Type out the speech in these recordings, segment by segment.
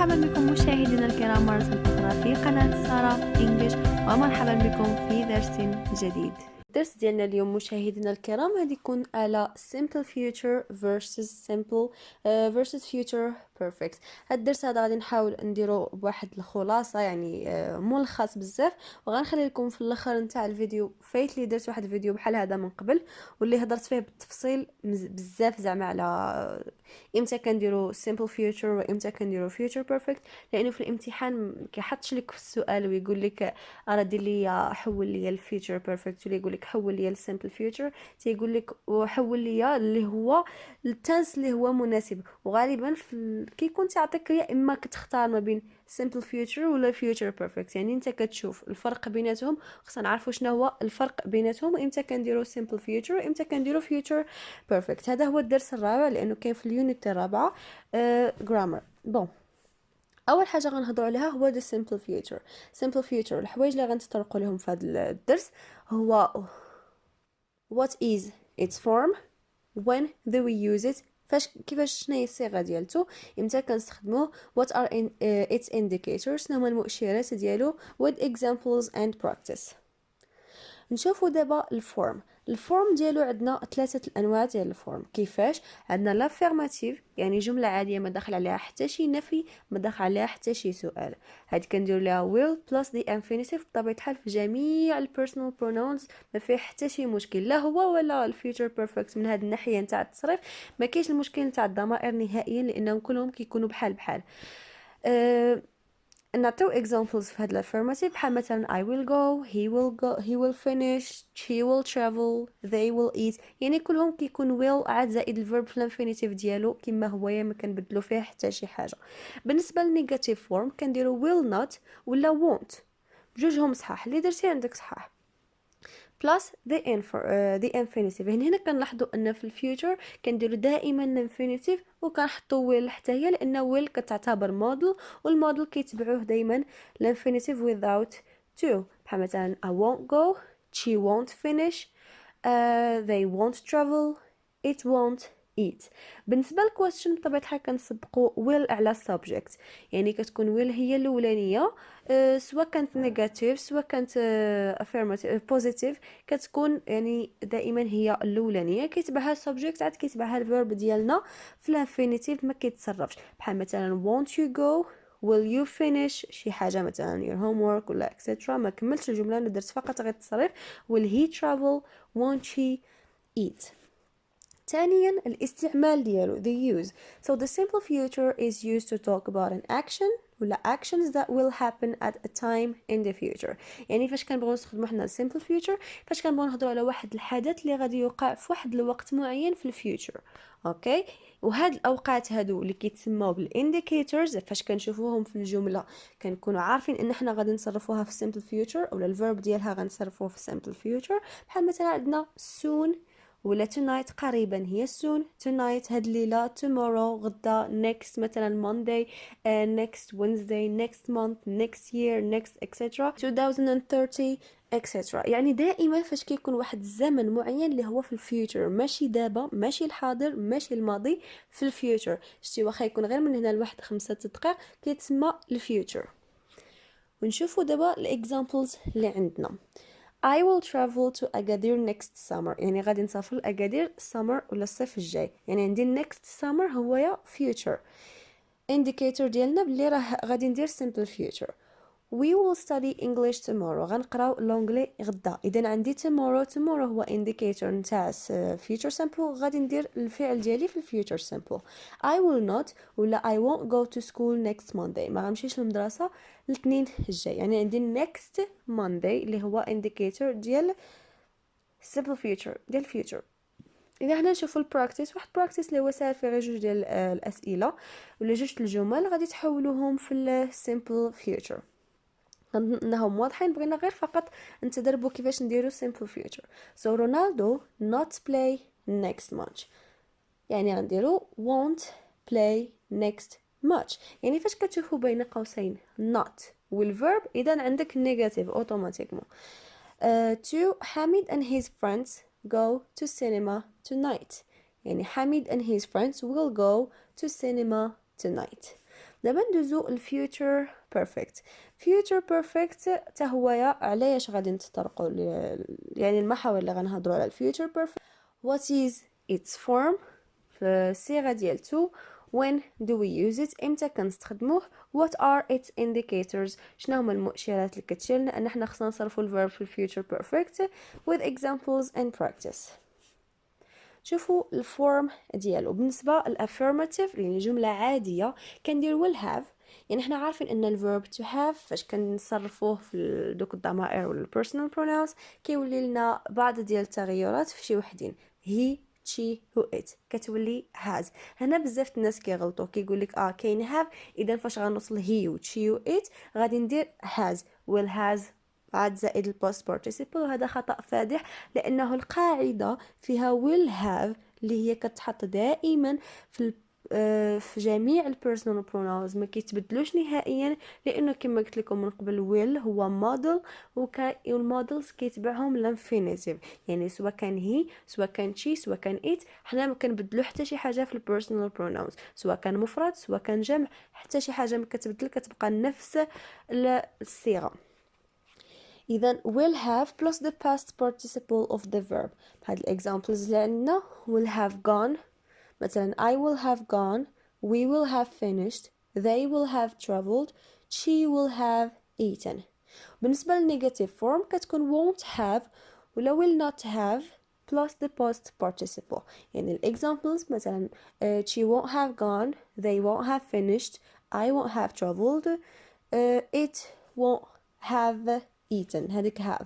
مرحبا بكم مشاهدينا الكرام مرة أخرى في قناة سارة إنجليش، ومرحبا بكم في درس جديد. الدرس ديالنا اليوم مشاهدينا الكرام غادي يكون على simple future versus future perfect. هاد الدرس هذا غادي نحاول نديرو بواحد الخلاصه، يعني ملخص بزاف، وغنخلي لكم في الاخر نتاع الفيديو فايت لي درت واحد الفيديو بحال هذا من قبل واللي هضرت فيه بالتفصيل بزاف زعما على امتى كنديروا simple future وامتى كنديروا future perfect، لانه في الامتحان ما كيحطش لك في السؤال ويقول لك راه دير لي حول لي الفيوتشر بيرفكت ولا يقول لك حول لي السيمبل فيوتشر، تيقول لك وحول لي اللي هو التنس اللي هو مناسب. وغالبا كيكون تعطيك يا اما كتختار ما بين simple future ولا future perfect، يعني انت كتشوف الفرق بيناتهم، خصنا نعرفوا شنو هو الفرق بيناتهم وامتى كنديروا simple future وامتى كنديروا future perfect. هذا هو الدرس الرابع لانه كاين في اليونت الرابعه grammar. بون، اول حاجه غنهضروا عليها هو the simple future. الحوايج اللي غنتطرقوا لهم في هذا الدرس هو what is its form, when do we use it، كيفاش شنو هي الصيغه ديالته، امتى كنستخدموه، what are its indicators، شنو هما المؤشرات ديالو، with examples and practice. نشوفوا دابا الفورم ديالو. عندنا ثلاثه الانواع ديال الفورم. كيفاش؟ عندنا لافيرماتيف، يعني جمله عاديه ما داخل عليها حتى شي نفي، ما داخل عليها حتى شي سؤال، هاد كندير لها will plus the infinitive بطبيعه الحال في جميع البيرسونال برونونز، ما فيه حتى شي مشكل، لا هو ولا الفيوتشر بيرفكت. من هاد الناحيه نتاع التصريف ما كاينش المشكل نتاع الضمائر نهائيا، لانهم كلهم كيكونوا بحال نعطيو examples في هاد الافيرماتيف بحال مثلا I will go, he will finish, she will travel, they will eat، يعني كلهم كيكون will عاد زائد الفيرب في الانفينيتيف ديالو كما هو، ما كنبدلو فيه حتى شي حاجه. بالنسبه للنيجاتيف فورم كنديرو will not ولا won't، بجوجهم صحاح، اللي درتي عندك صحاح plus the infinitive. هنا كنلاحظوا ان في الفيوتشر كنديروا دائما الانفينيتيف وكنحطوا will حتى هي، لان will كتعتبر موديل والموديل كيتبعوه دائما الانفينيتيف without to، بحال مثلا I won't go, she won't finish, they won't travel, it won't eat. بالنسبه للكويستشن بطبيعه الحال كنسبقوا will على subject، يعني كتكون will هي الاولانيه، سواء كانت نيجاتيف سواء كانت affirmative positive، كتكون يعني دائما هي الاولانيه، كيتبعها subject عاد كيتبعها الفيرب ديالنا في الانفينيتيف ما كيتصرفش، بحال مثلا won't you go، will you finish شي حاجه مثلا your homework ولا etc. ما كملتش الجمله، انا درت فقط غير التصريف. will he travel، won't she eat. ثانيا الاستعمال ديالو the use. So the simple future is used to talk about an action ولا actions that will happen at a time in the future. يعني فاش كنبغيو نستخدموا حنا simple future فاش كنبغيو نهضروا على واحد الحدث اللي غادي يوقع في واحد الوقت معين في الفيوتشر. اوكي، وهاد الاوقات هادو اللي كيتسموا بالانديكيتورز فاش كنشوفوهم في الجمله كنكونوا عارفين ان حنا غادي نصرفوها في simple future ولا الفيرب ديالها غنصرفوه في simple future. بحال مثلا عندنا soon ولا tonight، قريبا هي soon، tonight هاد الليلة، tomorrow غدا، next مثلا Monday، next Wednesday، next month، next year، next etc. 2030 etc. يعني دائما فاش كيكون واحد الزمن معين اللي هو في الفيوتشر، ماشي دابا ماشي الحاضر ماشي الماضي، في الفيوتشر. شتي واخا يكون غير من هنا لواحد 5 دقائق كيتسمى الفيوتشر. ونشوفوا دابا الاكزامبلز اللي عندنا. I will travel to Agadir next summer، يعني غادي نسافر لأكادير summer ولا الصيف الجاي، يعني عندي next summer هو يا future. indicator ديالنا بلي راه غادي ندير simple future. We will study English tomorrow، غنقراو لونجلي غدا. اذا عندي tomorrow هو indicator نتاع future simple، غادي ندير الفعل ديالي في future simple. I will not ولا I won't go to school next Monday، ما غنمشيش للمدرسه الاثنين الجاي، يعني عندي next Monday اللي هو indicator ديال simple future ديال future. اذا حنا نشوفوا البراكتيس، واحد براكتيس اللي هو سهل في غير جوج ديال الاسئله ولا جوج الجمل غادي تحولوهم في السيمبل فيوتشر. انهم واضحين، بغينا غير فقط نتدربوا كيفاش نديروا simple future. So Ronaldo not play next match، يعني غنديروا won't play next match. يعني فاش كتشوفوا بين قوسين not والverb اذا عندك negative automatically. To Hamid and his friends go to cinema tonight، يعني Hamid and his friends will go to cinema tonight. دابا ندوزو الفيوتشر بيرفكت. فيوتشر بيرفكت حتى هو علاش غادي نتطرقوا يعني المحاور اللي غنهضروا على الفيوتشر بيرفكت. what is its form في الصيغه ديالته. when do we use it امتى كنستخدموه. what are its indicators شنو هما المؤشرات اللي كتشير لنا ان احنا خصنا نصرفوا الفيرب في الفيوتشر بيرفكت. with examples and practice. شوفوا الفورم ديالو. بالنسبه للافيرماتيف يعني جمله عاديه كندير will have. يعني احنا عارفين ان الفيرب to have فاش كنصرفوه في دوك الضمائر ولا البيرسونال بروناونز كيولي لنا بعض ديال التغيرات في شي وحدين. he she who it كتولي has. هنا بزاف الناس كيغلطوا كيقول لك كاين have اذا فاش غنوصل he و she و it غادي ندير has. will has عاد زائد الباست بارتيسيبل وهذا خطأ فادح لأنه القاعدة فيها will have اللي هي كتحط دائما في جميع البيرسونال بروناونز ما كيتبدلوش نهائيا لانه كما قلت لكم من قبل will هو موديل والمودلز كيتبعهم الانفينيتيف يعني سواء كان هي سواء كان شي سواء كان it حنا ما كنبدلو حتى شي حاجه في البيرسونال بروناونز سواء كان مفرد سواء كان جمع حتى شي حاجه ما كتبدل كتبقى نفس الصيغه. إذن will have plus the past participle of the verb. بهاد الإكزامبلز اللي عندنا will have gone مثلا I will have gone, we will have finished, they will have traveled, she will have eaten. بالنسبة للنيجاتيف فورم كتكون won't have ولا will not have plus the past participle. يعني الإكزامبلز مثلا she won't have gone, they won't have finished, I won't have traveled, it won't have eaten. هذيك have.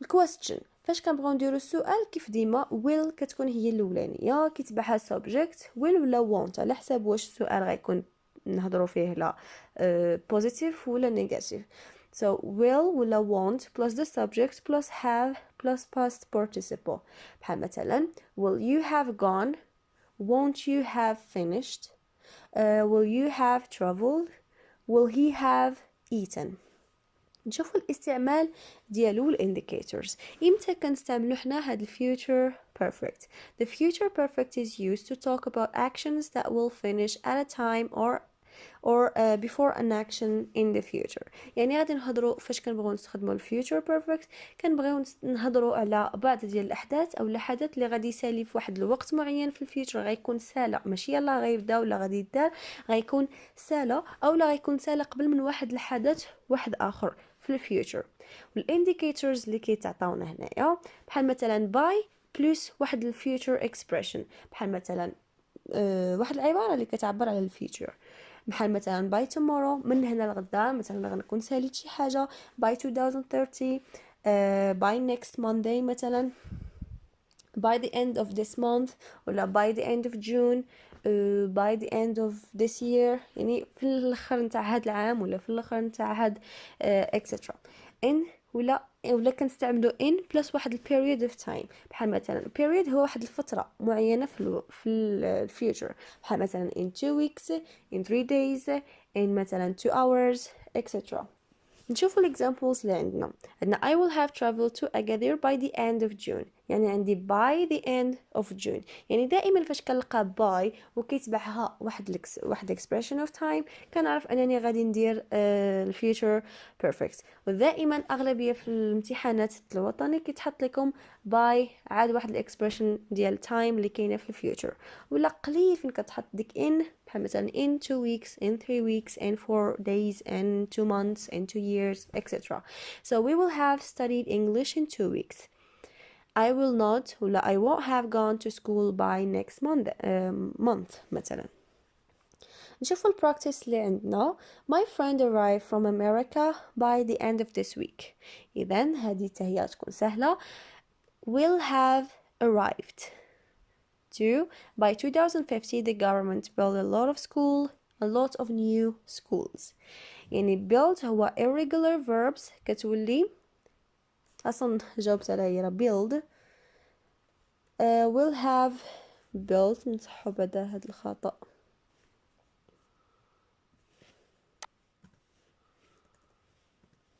الكويستشن فاش كنبغيو نديرو السؤال كيف ديما will كتكون هي الاولانيه كيتبعها subject will ولا won't على حساب واش السؤال غيكون نهضروا فيه لا positive ولا negative. so will ولا won't plus the subject plus have plus past participle. بحال مثلا will you have gone, won't you have finished, will you have traveled, will he have eaten. نشوفوا الاستعمال ديالو الindicators. امتى كنستعملو حنا هاد future perfect. The future perfect is used to talk about actions that will finish at a time or before an action in the future. يعني غادي نهضروا فاش كنبغيو نستخدموا future perfect كنبغيو نهضروا على بعض ديال الاحداث او الحدث اللي غادي يسالي في واحد الوقت معين في الفيوتشر غيكون سالا ماشي يلا غيبدا ولا غادي يدار غيكون سالا او لا غيكون سالا قبل من واحد الحدث واحد اخر في الفيوتشر. والانديكيتورز اللي كيتعطاونا هنايا بحال مثلا باي بلس واحد الفيوتشر اكسبريشن بحال مثلا واحد العباره اللي كتعبر على الفيوتشر بحال مثلا by tomorrow من هنا لغدا مثلا غنكون ساليت شي حاجه by 2030 by next Monday مثلا by the end of this month ولا by the end of June by the end of this year يعني في الاخر نتاع هذا العام ولا في الاخر نتاع هذا etc. in ولا كنستعملوا in plus واحد period of time بحال مثلا period هو واحد الفتره معينه في الفيوتشر بحال مثلا in 2 weeks in 3 days in مثلا 2 hours etc. نشوفوا الاكزامبلز اللي عندنا I will have traveled to Agadir by the end of June يعني عندي by the end of June يعني دائما فاش كنلقى by وكيتبعها واحد expression of time كنعرف انني غادي ندير الفيوتشر perfect. ودائما اغلبيه في الامتحانات الوطني كيتحط لكم by عاد واحد الاكسبريشن ديال time اللي كاينه في الفيوتشر ولا قليل فين كتحط ديك in بحال مثلا in 2 weeks in 3 weeks in 4 days in 2 months in 2 years etc. so we will have studied English in 2 weeks. I will not ولا I won't have gone to school by next month مثلا. نشوفوا البراكتس اللي عندنا my friend arrived from America by the end of this week. إذن هذه هي تكون سهلة will have arrived. 2 by 2050 the government built a lot of new schools. يعني build هو irregular verbs كتولي أصلا جاوبت على build will have built نصحو بعدا هاد الخطأ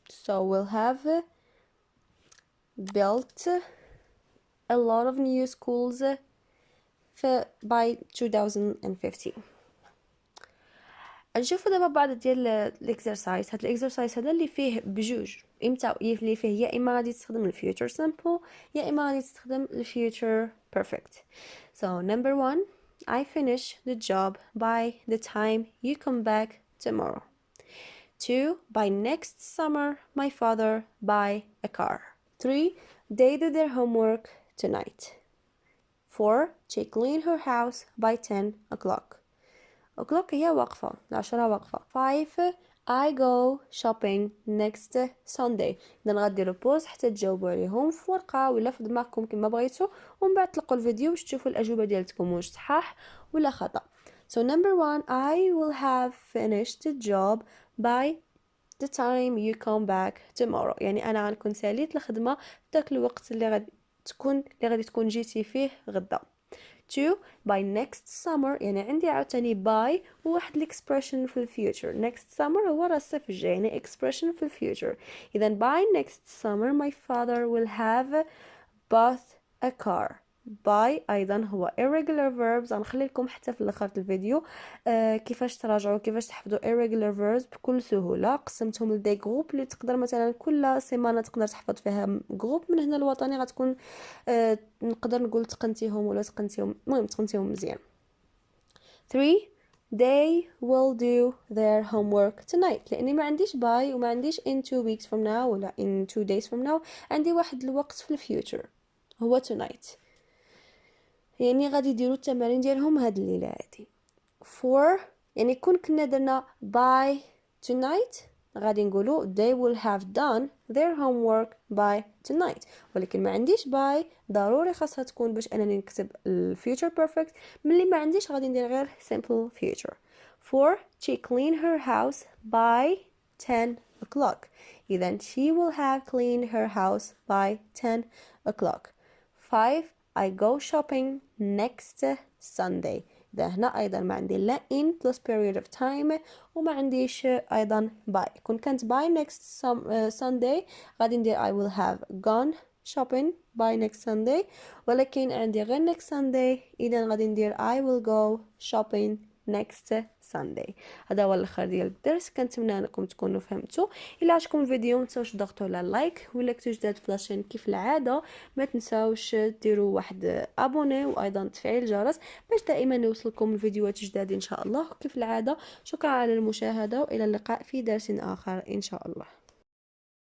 so will have built a lot of new schools by 2050. نشوفوا دابا بعض ديال الاكسرسايز. هاد الاكسرسايز هذا اللي فيه بجوج، امتى اللي فيه يا اما غادي تستخدم الفيوتشر سامبل يا اما غادي تستخدم الفيوتشر بيرفكت. So number 1, I finish the job by the time you come back tomorrow. 2, by next summer my father buy a car. 3, they do their homework tonight. 4, she clean her house by 10 o'clock. o'clock هي وقفة، 10 وقفة. 5, I go shopping next Sunday. إذا غديروا بوز حتى تجاوبوا عليهم في ورقة ولا في دماغكم كما بغيتوا، ومن بعد تلقوا الفيديو باش تشوفوا الأجوبة ديالتكم واش صحاح ولا خطأ. So number 1, I will have finished the job by the time you come back tomorrow. يعني أنا غنكون ساليت الخدمة داك الوقت اللي غادي تكون جيتي فيه غدا. 2, by next summer يعني عندي عاوتاني by وواحد expression في future. next summer هو راه الصيف الجاي، يعني expression في future. إذا by next summer my father will have bought a car. by أيضا هو irregular verbs. غنخلي لكم حتى في الاخر الفيديو كيفاش تراجعوا كيفاش تحفظوا irregular verbs بكل سهوله. قسمتهم لدي جروب اللي تقدر مثلا كل سيمانه تقدر تحفظ فيها جروب. من هنا الوطني غتكون نقدر نقول تقنتيهم ولا تقنتيهم، المهم تقنتيهم مزيان. 3, they will do their homework tonight. لاني ما عنديش by وما عنديش in 2 weeks from now ولا in 2 days from now، عندي واحد الوقت في الفيوتشر هو tonight، يعني غادي يديروا التمارين ديالهم هاد الليله هادي. 4 يعني كنا درنا by tonight غادي نقولوا they will have done their homework by tonight، ولكن ما عنديش by ضروري خاصها تكون باش انني نكتب future perfect. ملي ما عنديش غادي ندير غير simple future. 4, she clean her house by 10 o'clock. إذا she will have cleaned her house by 10 o'clock. 5, I go shopping next Sunday. ده هنا أيضا ما عندي لا in plus period of time وما عنديش أيضا by. كون كانت by next Sunday غادي ندير I will have gone shopping by next Sunday، ولكن عندي غير next Sunday إذا غادي ندير I will go shopping next Sunday. هذا هو الاخر ديال الدرس. كنتمنى انكم تكونوا فهمتوا. الا عجبكم الفيديو ما تنساوش تضغطوا على لايك، ولا كنتو جداد في لاشين كيف العاده ما تنساوش ديروا واحد ابوني وايضا تفعيل الجرس باش دائما يوصلكم الفيديوهات جداد ان شاء الله. كيف العاده شكرا على المشاهده والى اللقاء في درس اخر ان شاء الله.